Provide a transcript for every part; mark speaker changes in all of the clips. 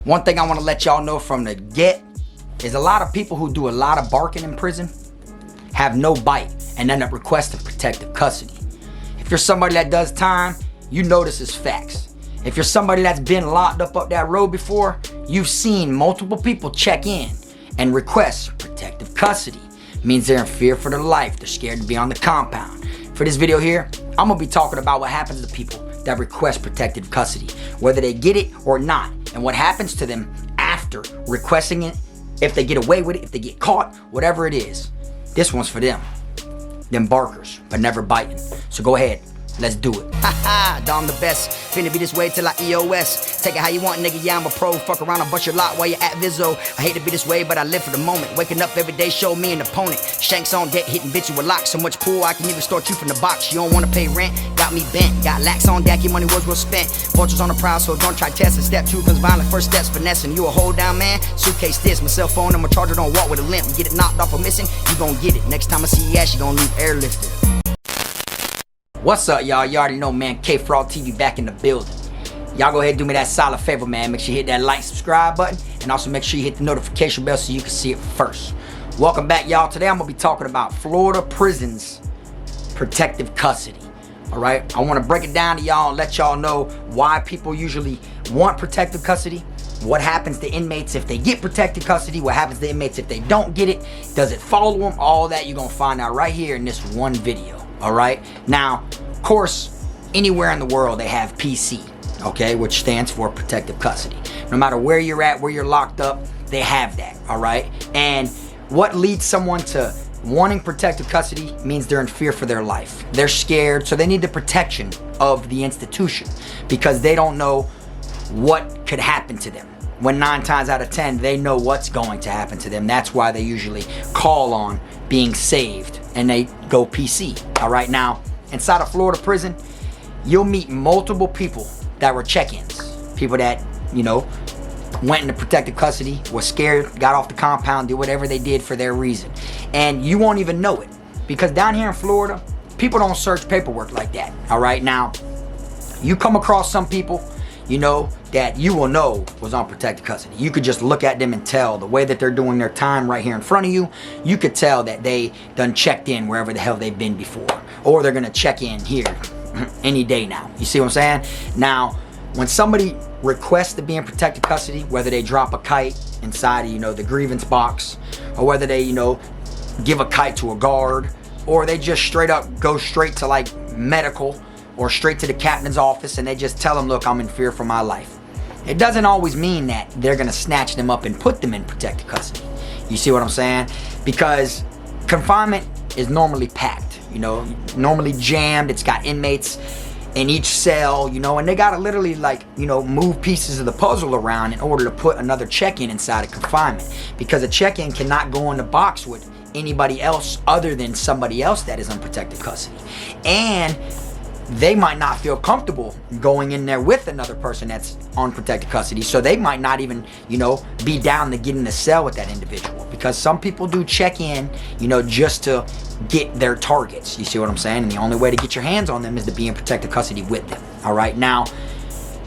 Speaker 1: One thing I want to let y'all know from the get is a lot of people who do a lot of barking in prison have no bite and end up requesting protective custody. If you're somebody that does time, you know this is facts. If you're somebody that's been locked up that road before, you've seen multiple people check in and request protective custody. It means they're in fear for their life. They're scared to be on the compound. For this video here, I'm gonna be talking about what happens to people that request protective custody, whether they get it or not, and what happens to them after requesting it, if they get away with it, if they get caught, whatever it is. This one's for them barkers, but never biting. So go ahead, let's do it. Haha, Dom the best, finna be this way till I EOS. Take it how you want, nigga, yeah, I'm a pro. Fuck around and bust your lot while you're at Vizzo. I hate to be this way, but I live for the moment. Waking up every day, show me an opponent. Shanks on deck, hitting bitch with locks. So much pool, I can even start you from the box. You don't wanna pay rent, got me bent. Got lax on deck, your money was well spent. Vultures on the prowl, so don't try testing. Step two comes violent, first steps finessing. You a hold down man, suitcase this. My cell phone and my charger don't walk with a limp. Get it knocked off or missing, you gon' get it. Next time I see your ass, you gon' leave airlifted. What's up, y'all? You already know, man. Kfrog TV back in the building. Y'all go ahead and do me that solid favor, man. Make sure you hit that like, subscribe button, and also make sure you hit the notification bell so you can see it first. Welcome back, y'all. Today I'm gonna be talking about Florida prisons protective custody. All right, I want to break it down to y'all and let y'all know why people usually want protective custody. What happens to inmates if they get protective custody? What happens to inmates if they don't get it? Does it follow them? All that you're gonna find out right here in this one video. All right, now of course anywhere in the world they have PC, okay, which stands for protective custody. No matter where you're at, where you're locked up, they have that. All right, and what leads someone to wanting protective custody means they're in fear for their life. They're scared, so they need the protection of the institution because they don't know what could happen to them. When 9 times out of 10 they know what's going to happen to them. That's why they usually call on being saved and they go PC. All right, now inside of Florida prison, you'll meet multiple people that were check-ins, people that, you know, went into protective custody, was scared, got off the compound, did whatever they did for their reason, and you won't even know it because down here in Florida, people don't search paperwork like that. All right, now you come across some people, you know, that you will know was on protective custody. You could just look at them and tell the way that they're doing their time right here in front of you. You could tell that they done checked in wherever the hell they've been before, or they're gonna check in here any day now. You see what I'm saying? Now, when somebody requests to be in protective custody, whether they drop a kite inside of, you know, the grievance box, or whether they, you know, give a kite to a guard, or they just straight up go straight to like medical or straight to the captain's office and they just tell them, look, I'm in fear for my life. It doesn't always mean that they're gonna snatch them up and put them in protective custody. You see what I'm saying? Because confinement is normally packed, you know, normally jammed. It's got inmates in each cell, you know, and they gotta literally, like, you know, move pieces of the puzzle around in order to put another check-in inside of confinement, because a check-in cannot go in the box with anybody else other than somebody else that is in protective custody. And they might not feel comfortable going in there with another person that's on protective custody, so they might not even, you know, be down to get in the cell with that individual, because some people do check in, you know, just to get their targets. You see what I'm saying? And the only way to get your hands on them is to be in protective custody with them. All right, now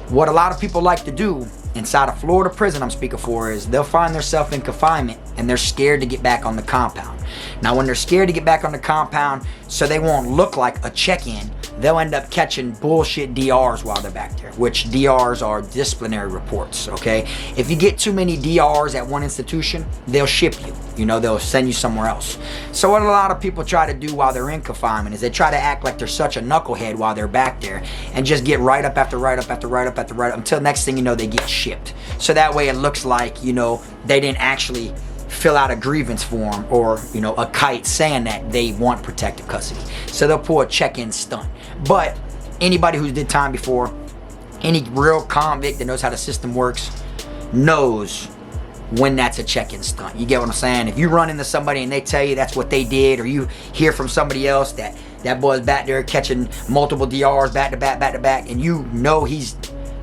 Speaker 1: what a lot of people like to do inside a Florida prison I'm speaking for is they'll find themselves in confinement and they're scared to get back on the compound. Now when they're scared to get back on the compound so they won't look like a check-in, they'll end up catching bullshit DRs while they're back there, which DRs are disciplinary reports, okay? If you get too many DRs at one institution, they'll ship you. You know, they'll send you somewhere else. So what a lot of people try to do while they're in confinement is they try to act like they're such a knucklehead while they're back there and just get right up after right up after right up after right up until next thing you know they get shipped. So that way it looks like, you know, they didn't actually fill out a grievance form or, you know, a kite saying that they want protective custody. So they'll pull a check-in stunt. But anybody who did time before, any real convict that knows how the system works, knows when that's a check-in stunt. You get what I'm saying? If you run into somebody and they tell you that's what they did, or you hear from somebody else that that boy's back there catching multiple DRs back to back, and you know he's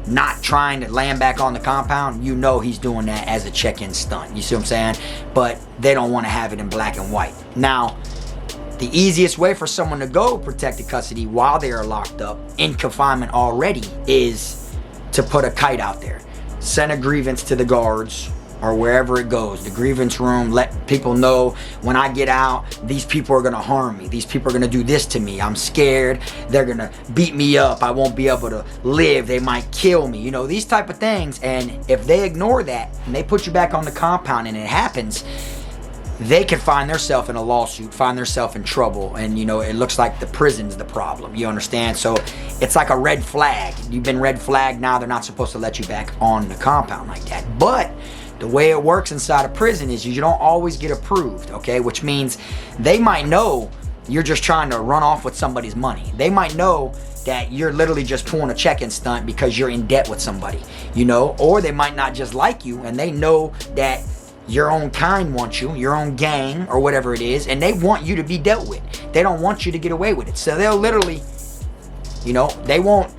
Speaker 1: not trying to land back on the compound, you know he's doing that as a check-in stunt. You see what I'm saying? But they don't want to have it in black and white. Now, the easiest way for someone to go protective custody while they are locked up in confinement already is to put a kite out there. send a grievance to the guards or wherever it goes, the grievance room. Let people know, when I get out, these people are gonna harm me, these people are gonna do this to me, I'm scared, they're gonna beat me up, I won't be able to live, they might kill me, you know, these type of things. And if they ignore that and they put you back on the compound and it happens, they can find themselves in a lawsuit, find themselves in trouble, and you know, it looks like the prison's the problem, you understand? So it's like a red flag. You've been red flagged, now they're not supposed to let you back on the compound like that. But the way it works inside a prison is you don't always get approved, okay? Which means they might know you're just trying to run off with somebody's money. They might know that you're literally just pulling a check-in stunt because you're in debt with somebody, you know? Or they might not just like you, and they know that your own kind wants you, your own gang or whatever it is, and they want you to be dealt with. They don't want you to get away with it. So they'll literally, you know, they won't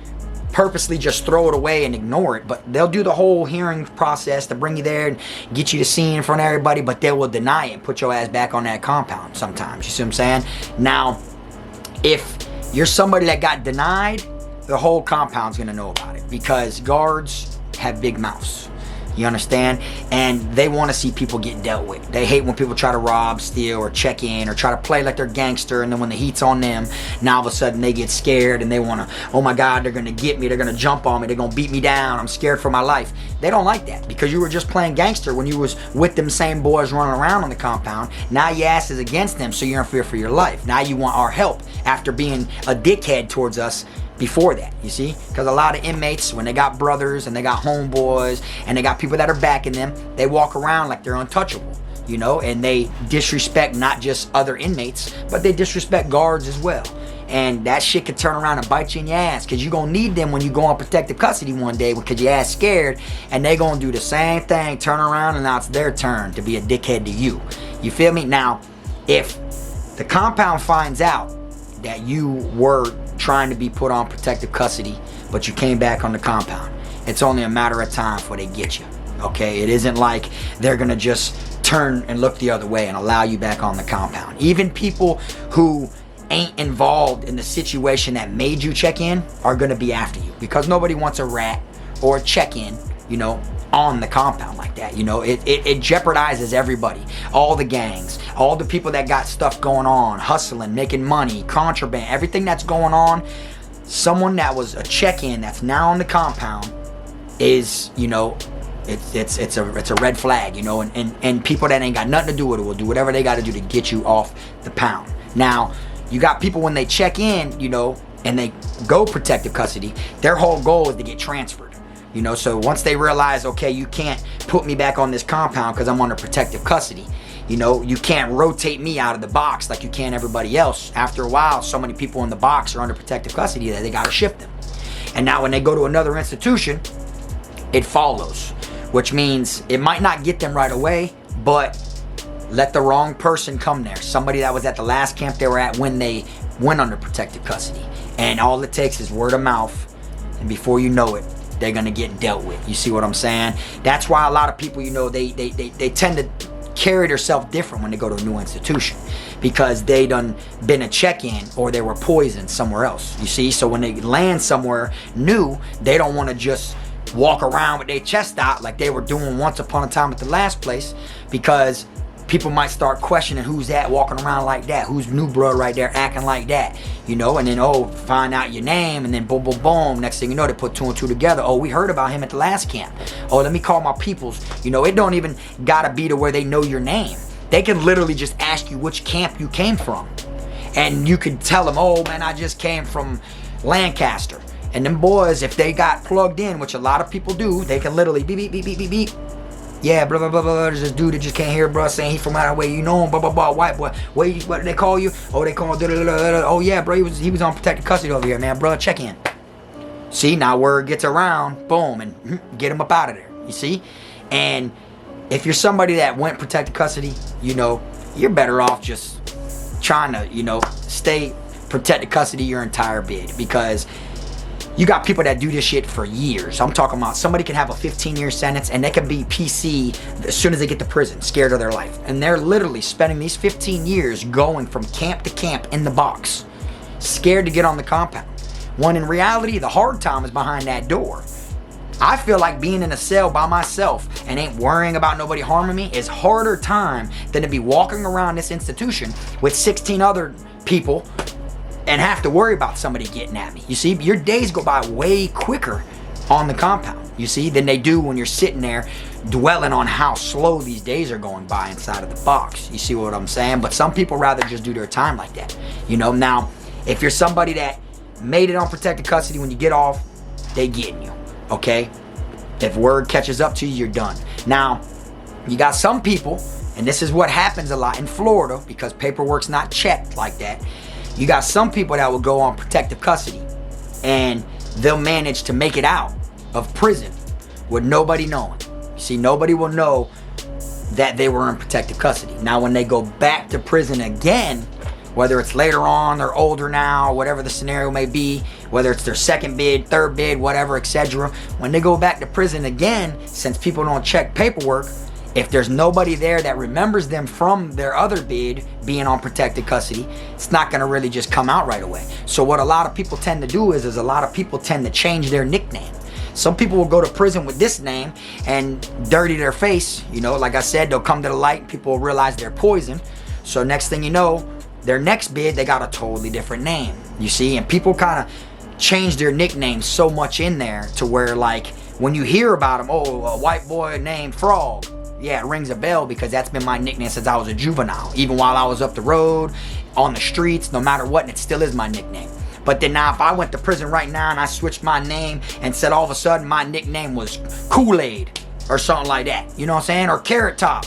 Speaker 1: purposely just throw it away and ignore it, but they'll do the whole hearing process to bring you there and get you to see in front of everybody, but they will deny it and put your ass back on that compound sometimes. You see what I'm saying? Now, if you're somebody that got denied, the whole compound's gonna know about it, because guards have big mouths. You understand? And they want to see people get dealt with. They hate when people try to rob, steal, or check in, or try to play like they're gangster, and then when the heat's on them, now all of a sudden they get scared and they want to, oh my God, they're going to get me, they're going to jump on me, they're going to beat me down, I'm scared for my life. They don't like that, because you were just playing gangster when you was with them same boys running around on the compound. Now your ass is against them, so you're in fear for your life. Now you want our help after being a dickhead towards us before that, you see? Because a lot of inmates, when they got brothers and they got homeboys and they got people that are backing them, they walk around like they're untouchable, you know, and they disrespect not just other inmates, but they disrespect guards as well. And that shit could turn around and bite you in your ass, because you're going to need them when you go on protective custody one day, because your ass scared, and they going to do the same thing, turn around, and now it's their turn to be a dickhead to you. You feel me? Now, if the compound finds out that you were trying to be put on protective custody, but you came back on the compound, it's only a matter of time before they get you, okay? It isn't like they're gonna just turn and look the other way and allow you back on the compound. Even people who ain't involved in the situation that made you check in are gonna be after you, because nobody wants a rat or a check-in, you know, on the compound like that. You know, it jeopardizes everybody, all the gangs, all the people that got stuff going on, hustling, making money, contraband, everything that's going on. Someone that was a check-in that's now on the compound is, you know, it's a red flag, you know, and people that ain't got nothing to do with it will do whatever they got to do to get you off the pound. Now, you got people when they check in, you know, and they go protective custody, their whole goal is to get transferred. You know, so once they realize, okay, you can't put me back on this compound because I'm under protective custody. You know, you can't rotate me out of the box like you can everybody else. After a while, so many people in the box are under protective custody that they got to shift them. And now when they go to another institution, it follows, which means it might not get them right away, but let the wrong person come there. Somebody that was at the last camp they were at when they went under protective custody. And all it takes is word of mouth, and before you know it, they're gonna get dealt with. You see what I'm saying? That's why a lot of people, you know, they tend to carry themselves different when they go to a new institution, because they done been a check-in or they were poisoned somewhere else. You see? So when they land somewhere new, they don't want to just walk around with their chest out like they were doing once upon a time at the last place, because people might start questioning who's that walking around like that, who's new blood right there acting like that, you know, and then, oh, find out your name, and then boom, boom, boom, next thing you know, they put two and two together. Oh, we heard about him at the last camp. Oh, let me call my peoples. You know, it don't even gotta be to where they know your name. They can literally just ask you which camp you came from, and you can tell them, oh man, I just came from Lancaster. And them boys, if they got plugged in, which a lot of people do, they can literally beep, beep, beep, beep, beep, beep. Yeah, blah, blah, blah, blah, there's this dude that just can't hear, bro, saying he from out of the way, you know him, blah, blah, blah, white boy. What do they call you? Oh, they call him, da, da, da, da, da. Oh, yeah, bro, he was on protected custody over here, man, bro, check in. See, now word gets around, boom, and get him up out of there, you see? And if you're somebody that went protected custody, you know, you're better off just trying to, you know, stay protected custody your entire bid, because you got people that do this shit for years. I'm talking about somebody can have a 15-year sentence and they can be PC as soon as they get to prison, scared of their life. And they're literally spending these 15 years going from camp to camp in the box, scared to get on the compound. When in reality, the hard time is behind that door. I feel like being in a cell by myself and ain't worrying about nobody harming me is harder time than to be walking around this institution with 16 other people and have to worry about somebody getting at me. You see, your days go by way quicker on the compound, you see, than they do when you're sitting there dwelling on how slow these days are going by inside of the box. You see what I'm saying? But some people rather just do their time like that. You know, now, if you're somebody that made it on protected custody, when you get off, they getting you, okay? If word catches up to you, you're done. Now, you got some people, and this is what happens a lot in Florida because paperwork's not checked like that. You got some people that will go on protective custody and they'll manage to make it out of prison with nobody knowing. You see, nobody will know that they were in protective custody. Now, when they go back to prison again, whether it's later on, they're older now, whatever the scenario may be, whether it's their second bid, third bid, whatever, etc. When they go back to prison again, since people don't check paperwork, if there's nobody there that remembers them from their other bid being on protected custody, it's not gonna really just come out right away. So what a lot of people tend to do is a lot of people tend to change their nickname. Some people will go to prison with this name and dirty their face. You know, like I said, they'll come to the light and people will realize they're poison. So next thing you know, their next bid, they got a totally different name. You see, and people kind of change their nicknames so much in there to where, like, when you hear about them, oh, a white boy named Frog. Yeah, it rings a bell because that's been my nickname since I was a juvenile. Even while I was up the road, on the streets, no matter what, and it still is my nickname. But then now if I went to prison right now and I switched my name and said all of a sudden my nickname was Kool-Aid or something like that, you know what I'm saying? Or Carrot Top,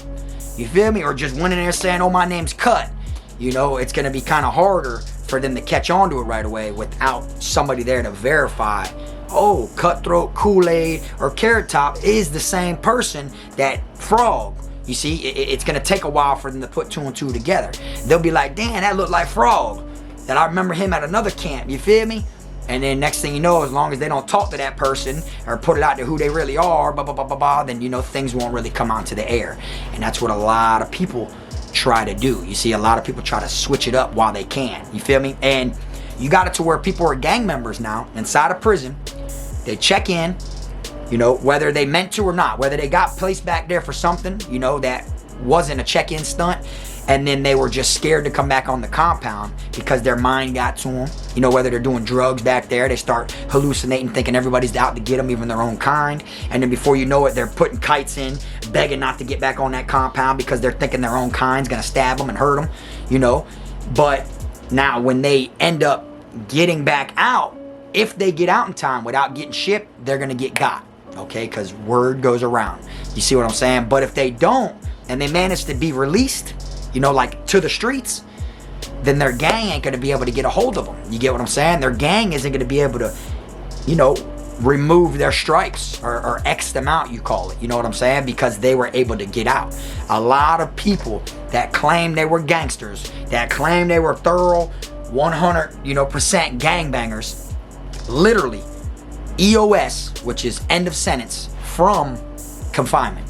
Speaker 1: you feel me? Or just went in there saying, oh, my name's Cut. You know, it's gonna be kind of harder for them to catch on to it right away without somebody there to verify, oh, Cutthroat, Kool-Aid, or Carrot Top is the same person that Frog. You see, it's gonna take a while for them to put two and two together. They'll be like, damn, that looked like Frog. That I remember him at another camp, you feel me? And then next thing you know, as long as they don't talk to that person or put it out to who they really are, then, you know, things won't really come out to the air. And that's what a lot of people try to do. You see, a lot of people try to switch it up while they can, you feel me? And you got it to where people are gang members now inside of prison. They check in, you know, whether they meant to or not, whether they got placed back there for something, you know, that wasn't a check-in stunt, and then they were just scared to come back on the compound because their mind got to them. You know, whether they're doing drugs back there, they start hallucinating, thinking everybody's out to get them, even their own kind. And then before you know it, they're putting kites in, begging not to get back on that compound because they're thinking their own kind's gonna stab them and hurt them, you know. But now when they end up getting back out, if they get out in time without getting shipped, they're gonna get got, okay? Because word goes around. You see what I'm saying? But if they don't, and they manage to be released, you know, like to the streets, then their gang ain't gonna be able to get a hold of them. You get what I'm saying? Their gang isn't gonna be able to, you know, remove their stripes or X them out, you call it. You know what I'm saying? Because they were able to get out. A lot of people that claim they were gangsters, that claim they were thorough 100%, you know, gangbangers, literally EOS, which is end of sentence, from confinement.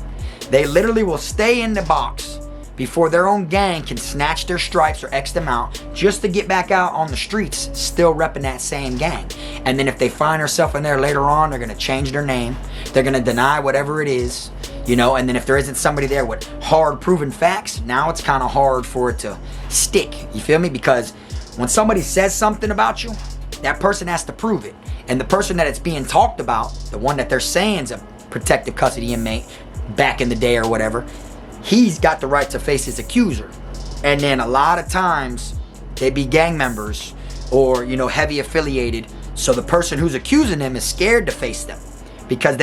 Speaker 1: They literally will stay in the box before their own gang can snatch their stripes or X them out just to get back out on the streets still repping that same gang. And then if they find themselves in there later on, they're gonna change their name. They're gonna deny whatever it is, you know, and then if there isn't somebody there with hard proven facts, now it's kind of hard for it to stick, you feel me? Because when somebody says something about you, that person has to prove it. And the person that it's being talked about, the one that they're saying is a protective custody inmate back in the day or whatever, he's got the right to face his accuser. And then a lot of times they be gang members or, you know, heavy affiliated. So the person who's accusing them is scared to face them because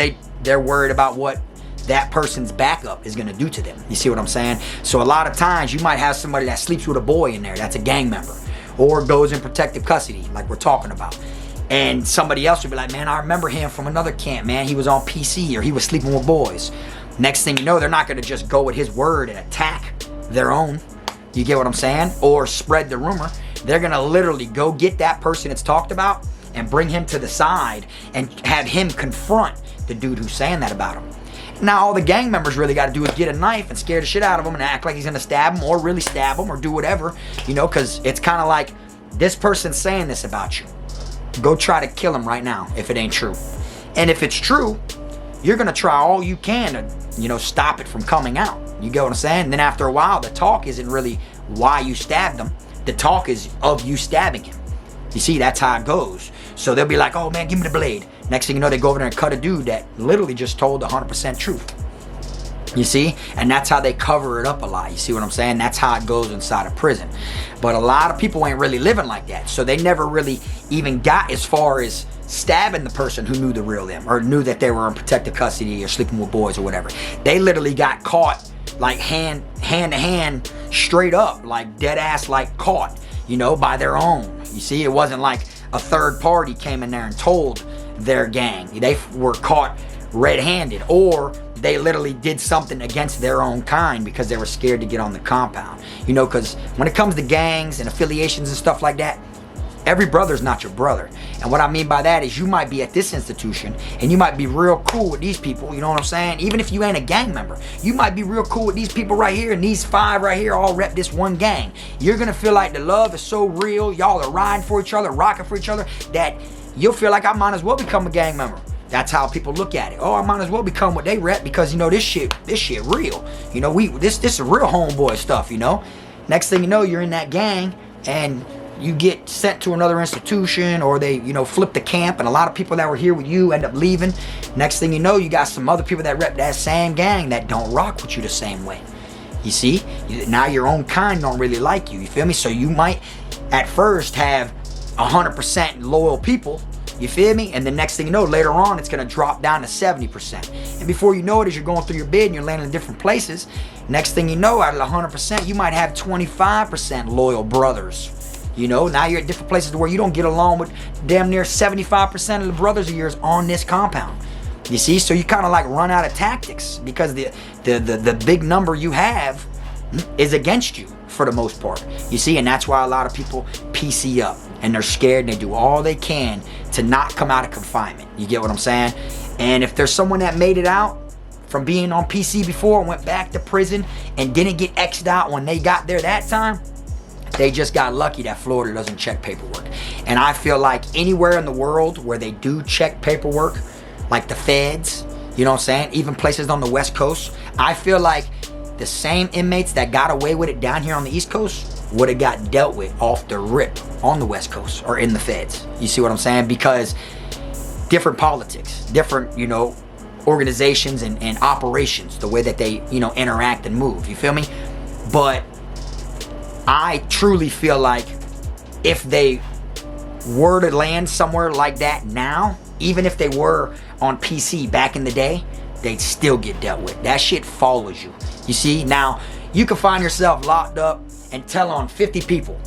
Speaker 1: they're worried about what that person's backup is gonna do to them. You see what I'm saying? So a lot of times you might have somebody that sleeps with a boy in there that's a gang member or goes in protective custody like we're talking about. And somebody else would be like, man, I remember him from another camp, man. He was on PC or he was sleeping with boys. Next thing you know, they're not gonna just go with his word and attack their own. You get what I'm saying? Or spread the rumor. They're gonna literally go get that person it's talked about and bring him to the side and have him confront the dude who's saying that about him. Now all the gang members really gotta do is get a knife and scare the shit out of him and act like he's gonna stab him or really stab him or do whatever, you know, because it's kind of like, this person's saying this about you. Go try to kill him right now if it ain't true. And if it's true, you're gonna try all you can to, you know, stop it from coming out. You get what I'm saying? And then after a while, the talk isn't really why you stabbed him. The talk is of you stabbing him. You see, that's how it goes. So they'll be like, oh man, give me the blade. Next thing you know, they go over there and cut a dude that literally just told the 100% truth. You see? And that's how they cover it up a lot. You see what I'm saying? That's how it goes inside of prison. But a lot of people ain't really living like that. So they never really even got as far as stabbing the person who knew the real them, or knew that they were in protective custody or sleeping with boys or whatever. They literally got caught like hand to hand, straight up, like dead ass, like caught, you know, by their own. You see, it wasn't like a third party came in there and told their gang. They were caught red-handed, or they literally did something against their own kind because they were scared to get on the compound. You know, because when it comes to gangs and affiliations and stuff like that, every brother's not your brother. And what I mean by that is you might be at this institution and you might be real cool with these people, you know what I'm saying? Even if you ain't a gang member, you might be real cool with these people right here, and these 5 right here all rep this one gang. You're gonna feel like the love is so real, y'all are riding for each other, rocking for each other, that you'll feel like I might as well become a gang member. That's how people look at it. Oh, I might as well become what they rep because, you know, this shit real. You know, this is real homeboy stuff, you know? Next thing you know, you're in that gang and you get sent to another institution, or they, you know, flip the camp, and a lot of people that were here with you end up leaving. Next thing you know, you got some other people that rep that same gang that don't rock with you the same way. You see? Now your own kind don't really like you. You feel me? So you might at first have 100% loyal people. You feel me? And the next thing you know, later on, it's going to drop down to 70%. And before you know it, as you're going through your bid and you're landing in different places, next thing you know, out of the 100%, you might have 25% loyal brothers. You know, now you're at different places where you don't get along with damn near 75% of the brothers of yours on this compound. You see? So you kind of like run out of tactics because the big number you have is against you for the most part. You see? And that's why a lot of people PC up. And they're scared, and they do all they can to not come out of confinement. You get what I'm saying? And if there's someone that made it out from being on PC before and went back to prison and didn't get X'd out when they got there that time, they just got lucky that Florida doesn't check paperwork. And I feel like anywhere in the world where they do check paperwork, like the feds, you know what I'm saying? Even places on the West Coast, I feel like the same inmates that got away with it down here on the East Coast would have got dealt with off the rip on the West Coast or in the feds. You see what I'm saying? Because different politics, different, you know, organizations and operations, the way that they, you know, interact and move. You feel me? But I truly feel like if they were to land somewhere like that now, even if they were on PC back in the day, they'd still get dealt with. That shit follows you. You see? Now, you can find yourself locked up and tell on 50 people.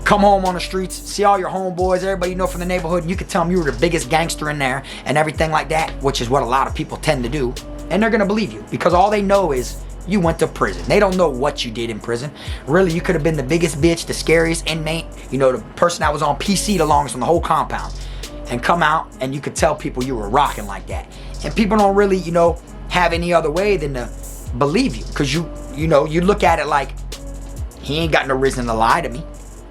Speaker 1: Come home on the streets, see all your homeboys, everybody you know from the neighborhood, and you can tell them you were the biggest gangster in there and everything like that, which is what a lot of people tend to do. And they're gonna believe you because all they know is you went to prison. They don't know what you did in prison. Really, you could have been the biggest bitch, the scariest inmate, you know, the person that was on PC the longest on the whole compound, and come out and you could tell people you were rocking like that. And people don't really, you know, have any other way than to believe you because you know, you look at it like, he ain't got no reason to lie to me,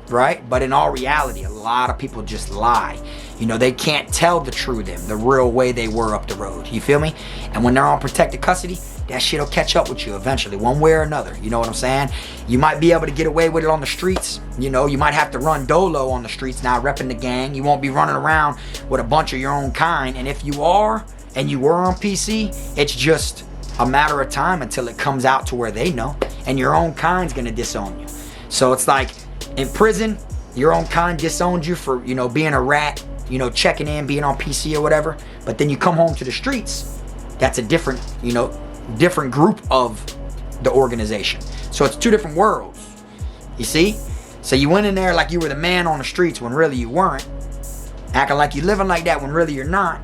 Speaker 1: right? But in all reality, a lot of people just lie. You know, they can't tell the true them, the real way they were up the road. You feel me? And when they're on protected custody, that shit'll catch up with you eventually, one way or another. You know what I'm saying? You might be able to get away with it on the streets. You know, you might have to run dolo on the streets now, repping the gang. You won't be running around with a bunch of your own kind. And if you are, and you were on PC, it's just a matter of time until it comes out to where they know, and your own kind's gonna disown you. So it's like in prison, your own kind disowned you for, you know, being a rat, you know, checking in, being on PC or whatever. But then you come home to the streets, that's a different, you know, different group of the organization. So it's two different worlds. You see? So you went in there like you were the man on the streets when really you weren't, acting like you're living like that when really you're not.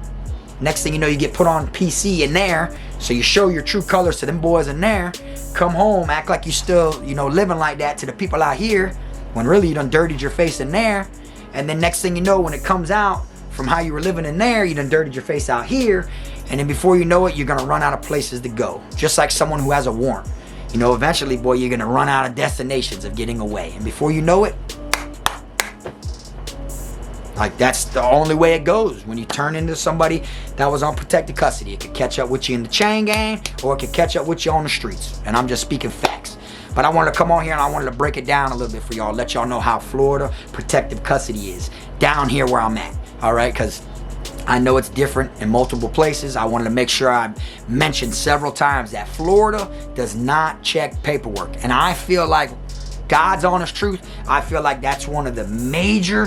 Speaker 1: Next thing you know, you get put on PC in there, so you show your true colors to them boys in there. Come home, act like you still, you know, living like that to the people out here, when really you done dirtied your face in there. And then next thing you know, when it comes out from how you were living in there, you done dirtied your face out here. And then before you know it, you're gonna run out of places to go. Just like someone who has a warrant. You know, eventually, boy, you're gonna run out of destinations of getting away. And before you know it, Like, that's the only way it goes. When you turn into somebody that was on protected custody, it could catch up with you in the chain gang, or it could catch up with you on the streets. And I'm just speaking facts. But I wanted to come on here and I wanted to break it down a little bit for y'all, let y'all know how Florida protective custody is down here where I'm at. All right, because I know it's different in multiple places. I wanted to make sure I mentioned several times that Florida does not check paperwork. And I feel like, God's honest truth, I feel like that's one of the major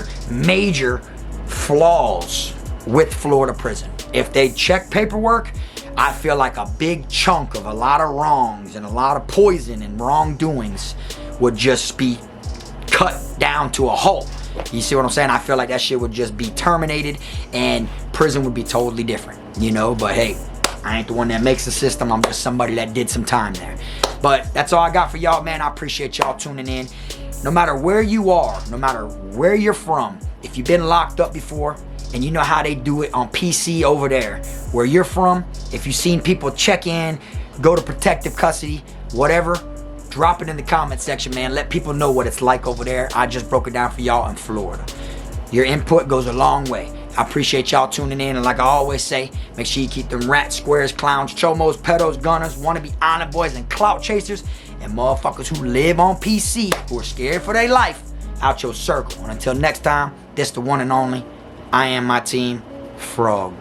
Speaker 1: flaws with Florida prison. If they check paperwork, I feel like a big chunk of a lot of wrongs and a lot of poison and wrongdoings would just be cut down to a halt. You see what I'm saying? I feel like that shit would just be terminated and prison would be totally different, you know? But hey, I ain't the one that makes the system. I'm just somebody that did some time there. But that's all I got for y'all, man. I appreciate y'all tuning in. No matter where you are, no matter where you're from, if you've been locked up before and you know how they do it on PC over there, where you're from, if you've seen people check in, go to protective custody, whatever, drop it in the comment section, man. Let people know what it's like over there. I just broke it down for y'all in Florida. Your input goes a long way. I appreciate y'all tuning in, and like I always say, make sure you keep them rats, squares, clowns, chomos, pedos, gunners, wannabe honor boys, and clout chasers, and motherfuckers who live on PC, who are scared for their life, out your circle. And until next time, this the one and only, I am my team, Frog.